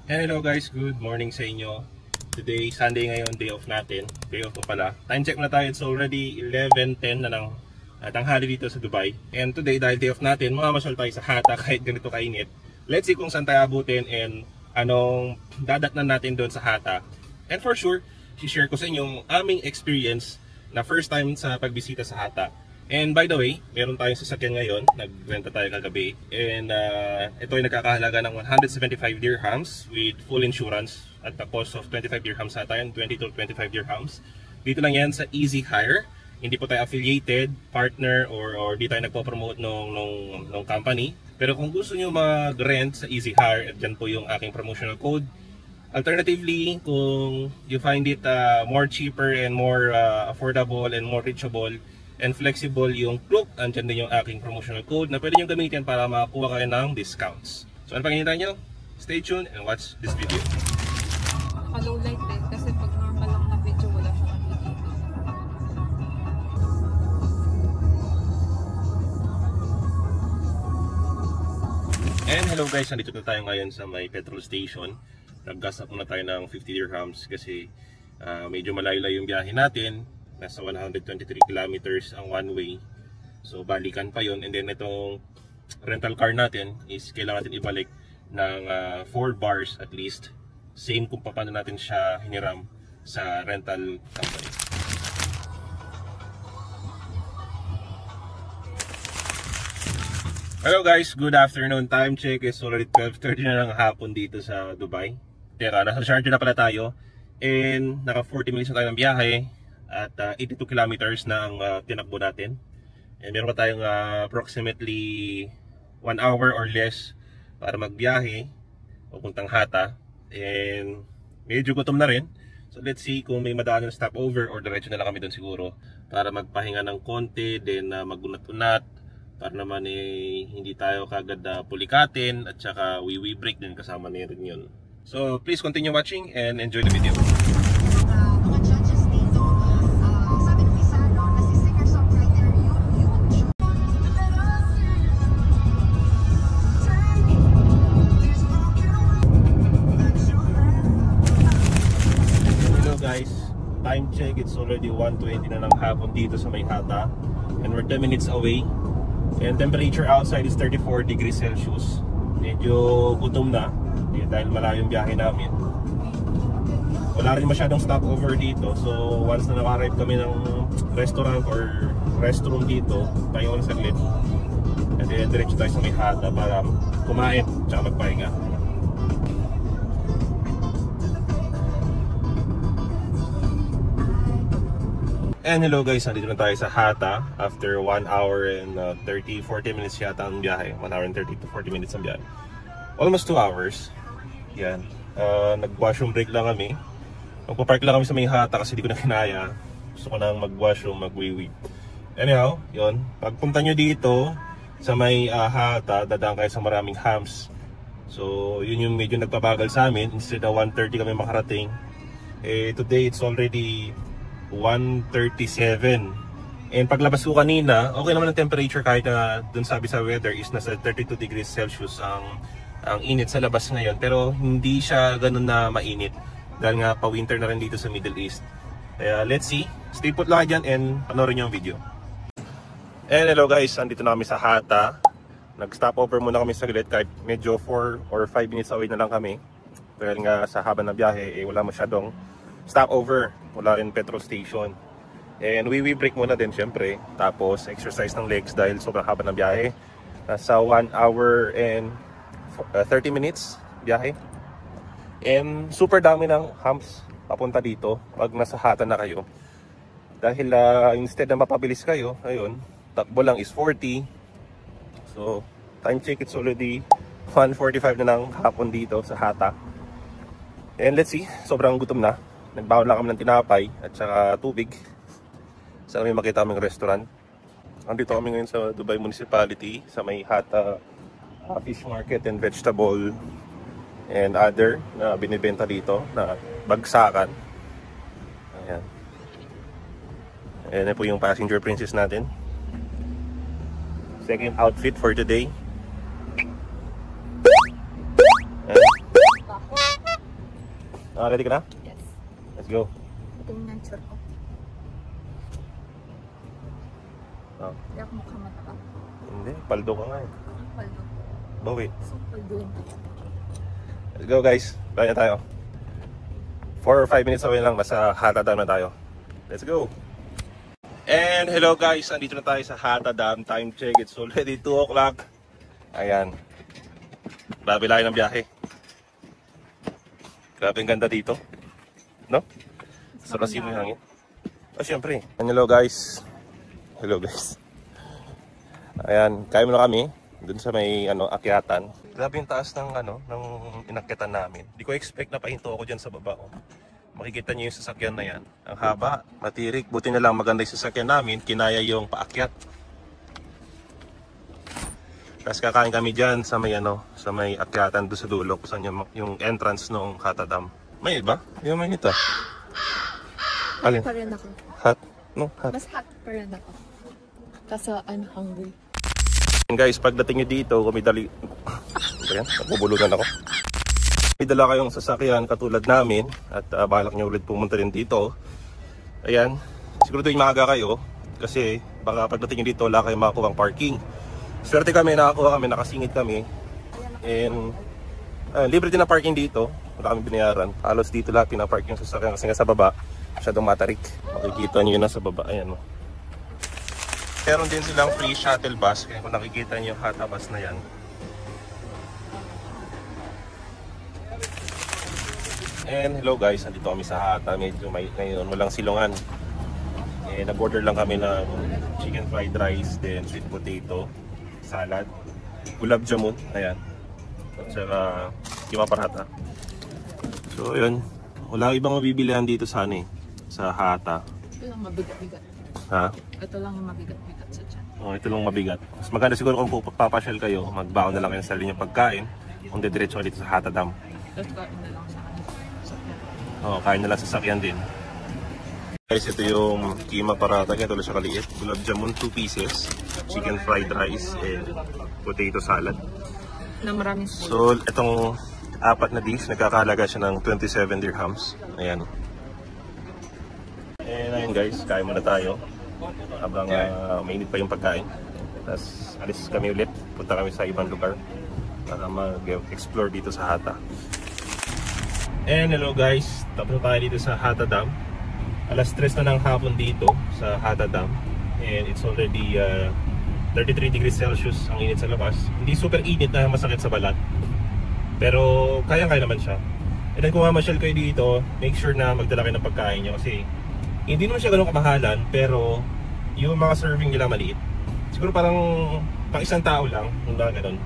And hello guys, good morning sa inyo. Today, Sunday ngayon, day off natin. Day off pa pala. Time check na tayo, it's already 11:10 na ng tanghali dito sa Dubai. And today, dahil day off natin, mamamasyal tayo sa Hatta kahit ganito kainit. Let's see kung saan tayo abutin and anong dadatnan natin doon sa Hatta. And for sure, share ko sa inyo yung aming experience na first time sa pagbisita sa Hatta. And by the way, meron tayong sasakyan ngayon, nagrenta tayo kagabi. And ito ay nagkakahalaga ng 175 dirhams with full insurance at the cost of 25 dirhams sa tayo, 20 to 25 dirhams. Dito lang yan sa Easy Hire. Hindi po tayo affiliated, partner, or di tayo nagpo-promote nung company. Pero kung gusto nyo mag-rent sa Easy Hire, dyan po yung aking promotional code. Alternatively, kung you find it more cheaper and more affordable and more reachable and flexible yung Klook, andyan din yung aking promotional code na pwede nyo gamitin para makakuha kayo ng discounts. So ano pang hinihintay nyo? Stay tuned and watch this video. Naka-low light din kasi pag normal lang na video wala siyang nakikita. And hello guys, nandito na tayo ngayon sa may petrol station. Nag-gas up muna tayo ng 50 dirhams kasi medyo malayo-layo yung biyahe natin. Nasa 123 kilometers ang one way. So balikan pa yon. And then itong rental car natin is kailangan natin ibalik ng 4 bars at least. Same kung paano natin siya hiniram sa rental company. Hello guys, good afternoon. Time check is already 12:30 na ng hapon dito sa Dubai. Teka, nasa Sharjah na pala tayo. And naka 40 minutes na tayo ng biyahe. At 82 kilometers na ang tinakbo natin. And meron pa tayong approximately 1 hour or less para magbiyahe papuntang Hatta. And medyo gutom na rin. So let's see kung may madaanan stopover or diretso na lang kami doon siguro para magpahinga ng konti, then magunat-unat para naman hindi tayo kagad pulikatin at saka we break din kasama na rin yun. So please continue watching and enjoy the video. Time check, it's already 1:20 na ng hapon dito sa may Hatta. And we're 10 minutes away. And temperature outside is 34 degrees Celsius. Medyo gutom na dahil malayo yung biyahe namin. Wala rin masyadong stopover dito. So once na naka-arrive kami ng restaurant or restroom dito, tayo na saglit. And then diretso tayo sa may Hatta para kumain at magpahinga. And hello guys, nandito na tayo sa Hatta after 1 hour and 30-40 minutes yata ang biyahe. 1 hour and 30 to 40 minutes ang biyahe. Almost 2 hours. Yan. Nag-washroom break lang kami. Magpa-park lang kami sa may Hatta kasi di ko na kinaya. Gusto ko nang mag-washroom, mag-wee-wee. Anyhow, yun. Pagpunta nyo dito sa may Hatta, dadaan kayo sa maraming hams. So, yun yung medyo nagpabagal sa amin. Instead na 1:30 kami makarating. Today it's already 1:37. And paglabas ko kanina, okay naman ang temperature kahit na dun sabi sa weather is nasa 32 degrees Celsius ang init sa labas ngayon. Pero hindi siya ganun na mainit dahil nga pa-winter na rin dito sa Middle East. Kaya let's see. Stay put lang dyan and panoorin nyo ang video. And hello guys, andito na kami sa Hatta. Nag-stop over muna kami saglit kahit medyo 4 or 5 minutes away na lang kami. Dahil nga sa haba ng biyahe, wala masyadong stopover, wala rin petrol station. And we break muna din syempre. Tapos exercise ng legs dahil sobrang haba ng biyahe. Nasa 1 hour and 30 minutes biyahe. And super dami ng humps papunta dito pag nasa Hatta na kayo. Dahil instead na mapabilis kayo, ayun, takbo lang is 40. So time check, it's already 1:45 na ng hapon dito sa Hatta. And let's see, sobrang gutom na. Nagbaon lang kami ng tinapay at saka tubig. Sana may makita kaming restaurant. Andito kami ngayon sa Dubai Municipality sa may Hatta Fish Market and Vegetable and other na binibenta dito na bagsakan. Ayan. Ayan po yung passenger princess natin. Second outfit for today. Ayan. Ready ka na? Yes. Let's go. Ito yung nature ko. Oh. Hindi ako mukhang mataka. Hindi, paldo ka nga eh. Ang paldo. Bawi. So, paldo yun. Let's go guys. Kaya tayo. 4 or 5 minutes away lang. Nasa Hata Dam na tayo. Let's go. And hello guys. Andito na tayo sa Hata Dam. Time check. It's already 2 o'clock. Ayan. Grabe layo ng biyahe. Grabe ang ganda dito. No? Sa kasi mo yung hangin. Oh, syempre. And hello guys. Hello guys. Ayan. Kaya mo na kami. Dun sa may akyatan. Grabe yung taas ng ng inakyatan namin. Di ko expect na pahinto ako dyan sa baba. Oh. Makikita niyo yung sasakyan na yan. Ang haba, matirik. Buti na lang maganda yung sasakyan namin. Kinaya yung paakyat. Tapos kakain kami dyan sa may sa may akyatan doon sa dulo. Saan yung entrance ng Hata Dam. May iba? Yung may nito. Alin? Pa rin ako. Hot? No, hot. Mas hot pa rin ako. Kasi I'm hungry. Guys, pagdating nyo dito, kung may dali... Ayan, nagbubulunan ako. May dala kayong sasakyan katulad namin at balak nyo ulit pumunta rin dito. Ayan, siguraduhin maaga kayo kasi baka pagdating nyo dito wala kayong makakuha ang parking. Swerte kami, nakakuha kami, nakasingit kami. And libre din na parking dito, wala kami binayaran. Halos dito lahat pinapark yung sasakyan kasi nga sa baba masyadong matarik. Makikita nyo yun na sa baba, ayan o. Meron din silang free shuttle bus, kaya kung nakikita nyo yung Hata bus na yan. And hello guys, nandito kami sa Hata. Medyo may ngayon walang silungan. Nag-order lang kami ng chicken fried rice, then sweet potato, salad, gulab jamun, ayan. Saka kima parata. So yun, wala ibang mabibilihan dito sa sa Hata. Ito lang mabigat-bigat. Ha? Ito lang yung mabigat-bigat sa tiyan. Oh, ito lang mabigat. Mas maganda siguro kung papasyal kayo, magbaon na lang kayo sa sarili yung pagkain, kung didiretso dito sa Hata Dam. Let's kain na lang sa sakyan. Oh, kain na lang sa sakyan din. Guys, ito yung kima parata, ganito lang siya kaliit. Gulab jamun 2 pieces, chicken fried rice, and potato salad. Na maraming spoon. So, itong apat na dish, nagkakahalaga siya ng 27 dirhams. Ayan. And ayun guys, kain muna tayo. Habang mainit pa yung pagkain. Tapos alis kami ulit. Punta kami sa ibang lugar para mag-explore dito sa Hata. And hello guys, tapos tayo dito sa Hata Dam. Alas 3 na ng hapon dito sa Hata Dam. And it's already 33 degrees Celsius ang init sa labas. Hindi super init na masakit sa balat. Pero kaya-kaya naman siya. And then kung mamasyal kayo dito, make sure na magdala kayo ng pagkain nyo kasi hindi naman siya ganun kamahalan, pero yung mga serving nila maliit. Siguro parang pang isang tao lang, yung mga ganun.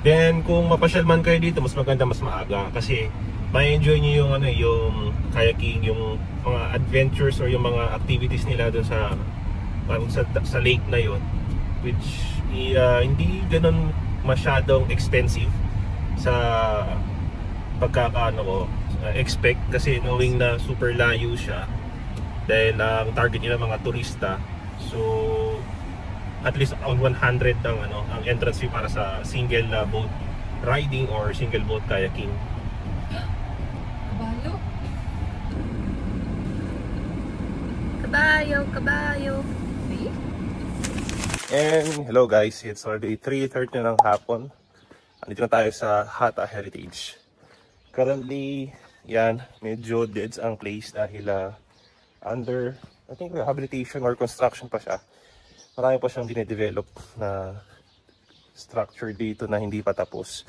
Then kung mapasyal man kayo dito, mas maganda mas maaga kasi ma-enjoy nyo yung yung kayaking, yung mga adventures or yung mga activities nila doon sa lake na yon, which hindi ganun masyadong expensive sa pagkakaano ko expect kasi knowing na super layo siya. Dahil ang target nila mga turista. So at least around 100 ang entrance fee para sa single boat riding or single boat kayaking. Kabayo. Kabayo, kabayo. See? And hello guys, it's already 3:30 na ng hapon. Andito na tayo sa Hata Heritage. Currently, yan, medyo dead ang place dahil under, I think, rehabilitation or construction pa siya. Marami pa siyang dinedevelop na structure dito na hindi pa tapos.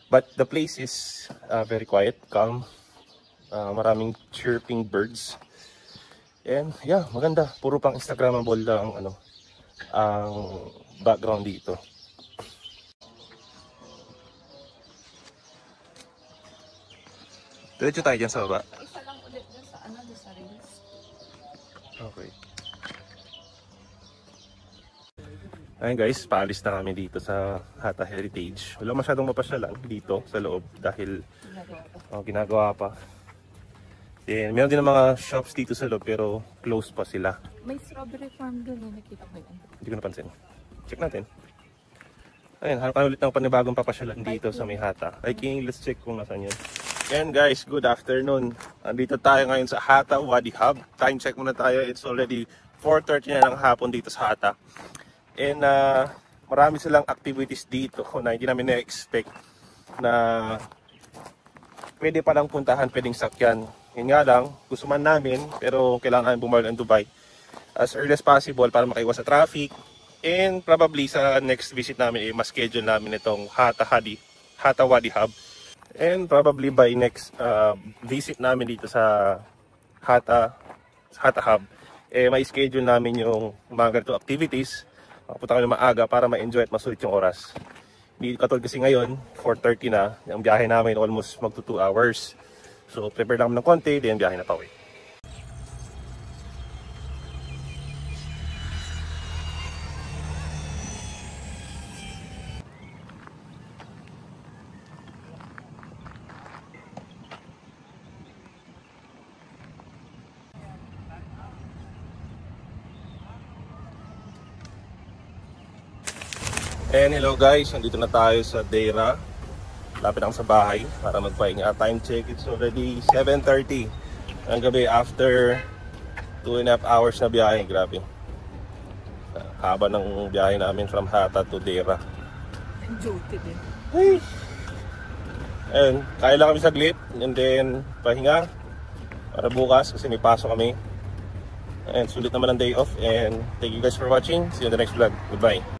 But the place is very quiet, calm. Maraming chirping birds. And yeah, maganda. Puro pang Instagrammable lang ang background dito. Diretso tayo dyan sa baba. Isa lang ulit dun sa sa reels. Okay. Ayun guys, paalis na kami dito sa Hata Heritage. Wala masyadong mapasyalan dito sa loob dahil ginagawa pa. Then, meron din mga shops dito sa loob pero closed pa sila. May strawberry farm dun, nakita ko yun. Hindi ko napansin. Check natin. Ayun, hanap kami ulit ng panibagong papasyalan dito sa may Hata. Ay, let's check kung nasaan yun. And guys, good afternoon. Andito tayo ngayon sa Hatta Wadi Hub. Time check muna tayo. It's already 4:30 na ng hapon dito sa Hatta. And marami silang activities dito na hindi namin na-expect na pwede palang puntahan, pwedeng sakyan. Yun nga lang, gusto man namin, pero kailangan bumalik ng Dubai as early as possible para makaiwas sa traffic. And probably sa next visit namin, mas schedule namin itong Hatta Wadi Hub. And probably by next visit namin dito sa Hatta Hub, may schedule namin yung mga ganito activities. Makapunta kami maaga para ma-enjoy at masulit yung oras. Hindi katulad kasi ngayon, 4:30 na, ang biyahe namin almost magto 2 hours. So prepare lang ng konti, then biyahe na pa uwi. And hello guys, nandito na tayo sa Deira. Lapit lang sa bahay para magpahinga. Time check, it's already 7:30 ang gabi after 2.5 hours na biyahe. Grabe. Haba ng biyahe namin from Hatta to Deira. Duty din. Hey. And kaya lang kami saglit and then pahinga para bukas kasi may pasok kami. And sulit naman ang day off. And thank you guys for watching. See you in the next vlog. Goodbye.